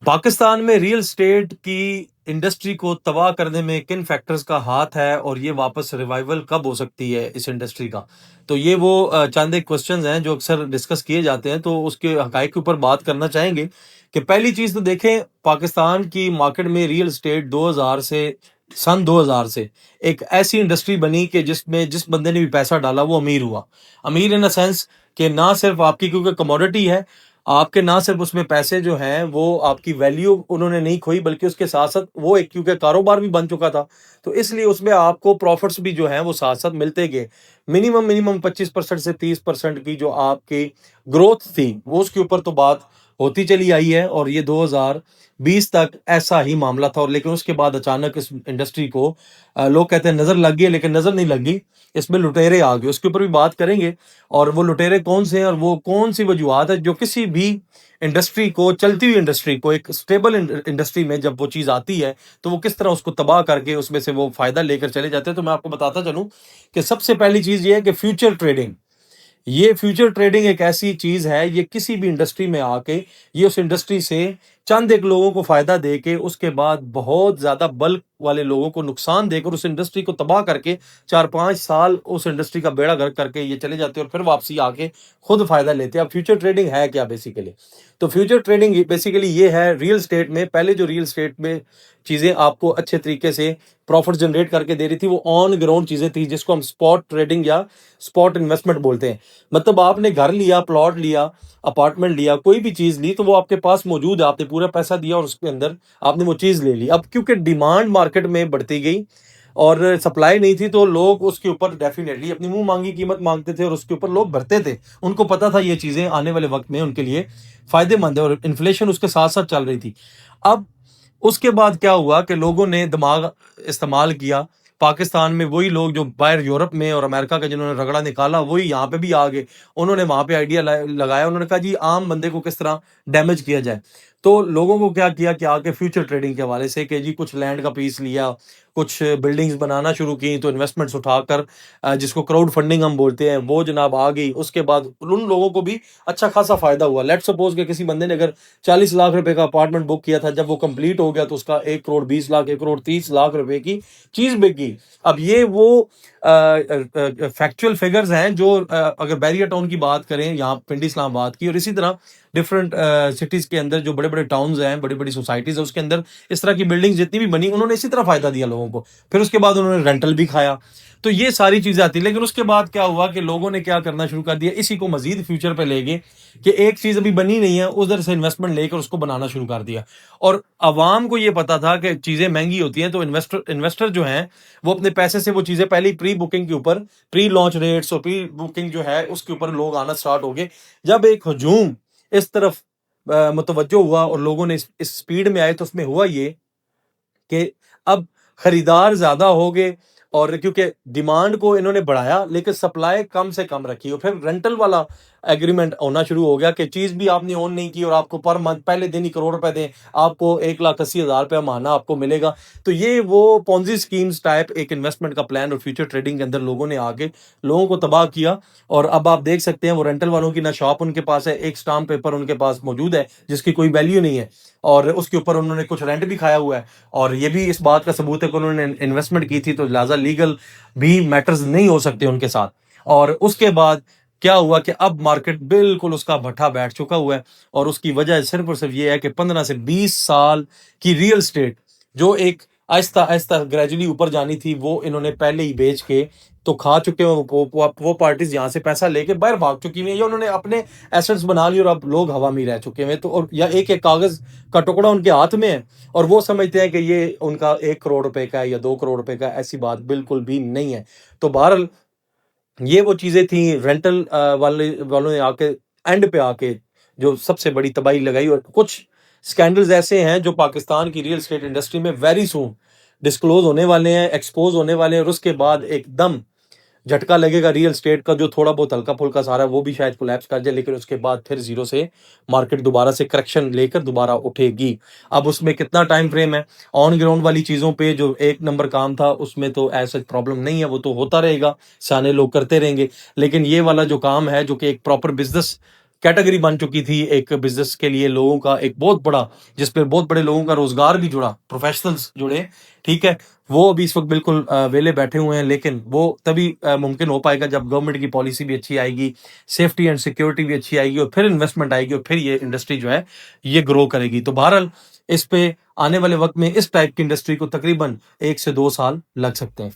पाकिस्तान में real estate की industry को तबाह करने में किन फैक्टर्स का हाथ है और ये वापस रिवाइवल कब हो सकती है इस इंडस्ट्री का। तो ये वो चंद एक क्वेश्चंस हैं जो अक्सर डिस्कस किए जाते हैं, तो उसके हकाइक के ऊपर बात करना चाहेंगे कि पहली चीज तो देखें, पाकिस्तान की मार्केट में रियल एस्टेट 2000 से सन 2000 से एक ऐसी इंडस्ट्री बनी कि जिसमें जिस बंदे ने भी पैसा डाला वो अमीर हुआ। अमीर इन अ सेंस कि ना सिर्फ आपकी क्योंकि कमोडिटी है, आपके ना सिर्फ उसमें पैसे जो हैं वो आपकी वैल्यू उन्होंने नहीं खोई, बल्कि उसके साथ साथ वो एक क्योंकि कारोबार भी बन चुका था, तो इसलिए उसमें आपको प्रॉफिट्स भी जो हैं वो साथ साथ मिलते गए। मिनिमम मिनिमम 25% से 30% की जो आपकी ग्रोथ थी वो उसके ऊपर तो बात होती चली आई है, और ये 2020 तक ऐसा ही मामला था। और लेकिन उसके बाद अचानक इस इंडस्ट्री को लोग कहते हैं नजर लग गई, लेकिन नजर नहीं लग गई, इसमें लुटेरे आ गए। उसके ऊपर भी बात करेंगे, और वो लुटेरे कौन से हैं और वो कौन सी वजूहत है जो किसी भी इंडस्ट्री को, चलती हुई इंडस्ट्री को, एक स्टेबल इंडस्ट्री में जब वो चीज आती है तो वो किस तरह उसको तबाह करके उसमें से वो फायदा लेकर चले जाते हैं। तो मैं आपको बताता चलूं कि सबसे पहली चीज ये है कि फ्यूचर ट्रेडिंग। ये फ्यूचर ट्रेडिंग एक ऐसी चीज है, ये किसी भी इंडस्ट्री में आके ये उस इंडस्ट्री से चंद एक लोगों को फायदा देके उसके बाद बहुत ज्यादा बल्क वाले लोगों को नुकसान देकर उस इंडस्ट्री को तबाह करके 4-5 साल उस इंडस्ट्री का बेड़ा गर्क करके ये चले जाते हैं और फिर वापसी आके खुद फायदा लेते हैं। अब फ्यूचर ट्रेडिंग है क्या बेसिकली? तो फ्यूचर ट्रेडिंग बेसिकली ये है रियल स्टेट में, पहले जो रियल स्टेट में चीजें आपको अच्छे तरीके से प्रॉफिट जनरेट करके दे रही थी वो ऑन ग्राउंड चीजें थी, जिसको हम स्पॉट ट्रेडिंग या स्पॉट इन्वेस्टमेंट बोलते हैं। मतलब आपने घर लिया, प्लॉट लिया, अपार्टमेंट लिया, कोई भी चीज ली तो वो आपके पास मौजूद है, आपने पूरा पैसा दिया और उसके अंदर आपने वो चीज ले ली। अब क्योंकि डिमांड मार्केट में बढ़ती गई और सप्लाई नहीं थी, तो लोग उसके ऊपर डेफिनेटली अपनी मुंह मांगी कीमत मांगते थे और उसके ऊपर लोग भरते थे। उनको पता था ये चीजें आने वाले वक्त में उनके लिए फायदेमंद है, और इन्फ्लेशन उसके साथ साथ चल रही थी। अब उसके बाद क्या हुआ कि लोगों ने दिमाग इस्तेमाल किया। पाकिस्तान में वही लोग जो बाहर यूरोप में और अमेरिका का जिन्होंने रगड़ा निकाला वही यहाँ पे भी आ गए। उन्होंने वहां पे आइडिया लगाया, उन्होंने कहा जी आम बंदे को किस तरह डैमेज किया जाए। तो लोगों को क्या किया कि आके फ्यूचर ट्रेडिंग के हवाले से कि जी कुछ लैंड का पीस लिया, कुछ बिल्डिंग्स बनाना शुरू की, तो इन्वेस्टमेंट्स उठाकर जिसको क्राउड फंडिंग हम बोलते हैं वो जनाब आ गई। उसके बाद उन लोगों को भी अच्छा खासा फायदा हुआ। लेट्स सपोज कि किसी बंदे ने अगर 40 लाख रुपए का अपार्टमेंट बुक किया था, जब वो कंप्लीट हो गया तो उसका 1 करोड़ 20 लाख, 1 करोड़ 30 लाख रुपए की चीज बिकी। अब ये वो फैक्चुअल फिगर्स हैं जो अगर बैरियर टाउन की बात करें, यहाँ पिंडी इस्लामाबाद की, और इसी तरह डिफरेंट सिटीज के अंदर जो बड़े बड़े टाउन्स हैं, बड़ी बड़ी सोसाइटीज है, उसके अंदर इस तरह की बिल्डिंग जितनी भी बनी उन्होंने इसी तरह फायदा दिया लोगों को। फिर उसके बाद उन्होंने रेंटल भी खाया। तो ये सारी चीजें आती। लेकिन उसके बाद क्या हुआ कि लोगों ने क्या करना शुरू कर दिया, इसी को मजीद फ्यूचर पे ले गए कि एक चीज अभी बनी नहीं है, उधर से इन्वेस्टमेंट लेकर उसको बनाना शुरू कर दिया। और अवाम को ये पता था कि चीजें महंगी होती हैं, तो इन्वेस्टर जो हैं वो अपने पैसे से वो चीजें पहले ही प्री बुकिंग के ऊपर, प्री लॉन्च रेट्स और प्री बुकिंग जो है उसके ऊपर लोग आना स्टार्ट हो गए। जब एक हजूम इस तरफ मुतवज्जो हुआ और लोगों ने इस स्पीड में आए, तो उसमें हुआ ये कि अब खरीदार ज्यादा हो गए, और क्योंकि डिमांड को इन्होंने बढ़ाया लेकिन सप्लाई कम से कम रखी, और फिर रेंटल वाला एग्रीमेंट होना शुरू हो गया कि चीज भी आपने ओन नहीं की और आपको पर मंथ पहले दिन ही करोड़ रुपए दें, आपको 1,80,000 रुपया महीना आपको मिलेगा। तो ये वो पॉन्जी स्कीम्स टाइप एक इन्वेस्टमेंट का प्लान और फ्यूचर ट्रेडिंग के अंदर लोगों ने आके लोगों को तबाह किया। और अब आप देख सकते हैं वो रेंटल वालों की ना शॉप उनके पास है, एक स्टाम्प पेपर उनके पास मौजूद है जिसकी कोई वैल्यू नहीं है, और उसके ऊपर उन्होंने कुछ रेंट भी खाया हुआ है। और ये भी इस बात का सबूत है कि उन्होंने इन्वेस्टमेंट की थी, तो लिहाजा लीगल भी मैटर्स नहीं हो सकते उनके साथ। और उसके बाद क्या हुआ कि अब मार्केट बिल्कुल उसका भट्ठा बैठ चुका हुआ है, और उसकी वजह सिर्फ और सिर्फ ये है कि 15 से 20 साल की रियल स्टेट जो एक आहिस्ता आहिस्ता ग्रेजुअली ऊपर जानी थी वो इन्होंने पहले ही बेच के तो खा चुके हैं। वो पार्टीज यहाँ से पैसा लेके बाहर भाग चुकी हुई है, या उन्होंने अपने एसेट्स बना लिए और अब लोग हवा में रह चुके हैं। तो और या एक एक कागज का टुकड़ा उनके हाथ में है और वो समझते हैं कि ये उनका 1 करोड़ रुपए का है या 2 करोड़ रुपए का। ऐसी बात बिल्कुल भी नहीं है। तो बहरहाल ये वो चीजें थी। रेंटल वाले वालों ने आके एंड पे आके जो सबसे बड़ी तबाही लगाई, और कुछ स्कैंडल्स ऐसे हैं जो पाकिस्तान की रियल एस्टेट इंडस्ट्री में वेरी सून डिस्क्लोज होने वाले हैं, एक्सपोज होने वाले हैं, और उसके बाद एकदम झटका लगेगा रियल स्टेट का। जो थोड़ा बहुत हल्का फुल्का सारा वो भी शायद कोलैप्स कर जाए, लेकिन उसके बाद फिर जीरो से मार्केट दोबारा से करेक्शन लेकर दोबारा उठेगी। अब उसमें कितना टाइम फ्रेम है? ऑन ग्राउंड वाली चीजों पे जो एक नंबर काम था उसमें तो ऐसा प्रॉब्लम नहीं है, वो तो होता रहेगा, सियाने लोग करते रहेंगे। लेकिन ये वाला जो काम है जो कि एक प्रॉपर बिजनेस कैटेगरी बन चुकी थी एक बिजनेस के लिए, लोगों का एक बहुत बड़ा, जिसपे बहुत बड़े लोगों का रोजगार भी जुड़ा, प्रोफेशनल्स जुड़े, ठीक है, वो अभी इस वक्त बिल्कुल वेले बैठे हुए हैं। लेकिन वो तभी मुमकिन हो पाएगा जब गवर्नमेंट की पॉलिसी भी अच्छी आएगी, सेफ्टी एंड सिक्योरिटी भी अच्छी आएगी, और फिर इन्वेस्टमेंट आएगी, और फिर ये इंडस्ट्री जो है ये ग्रो करेगी। तो बहरहाल इस पे आने वाले वक्त में इस टाइप की इंडस्ट्री को तकरीबन 1 से 2 साल लग सकते हैं।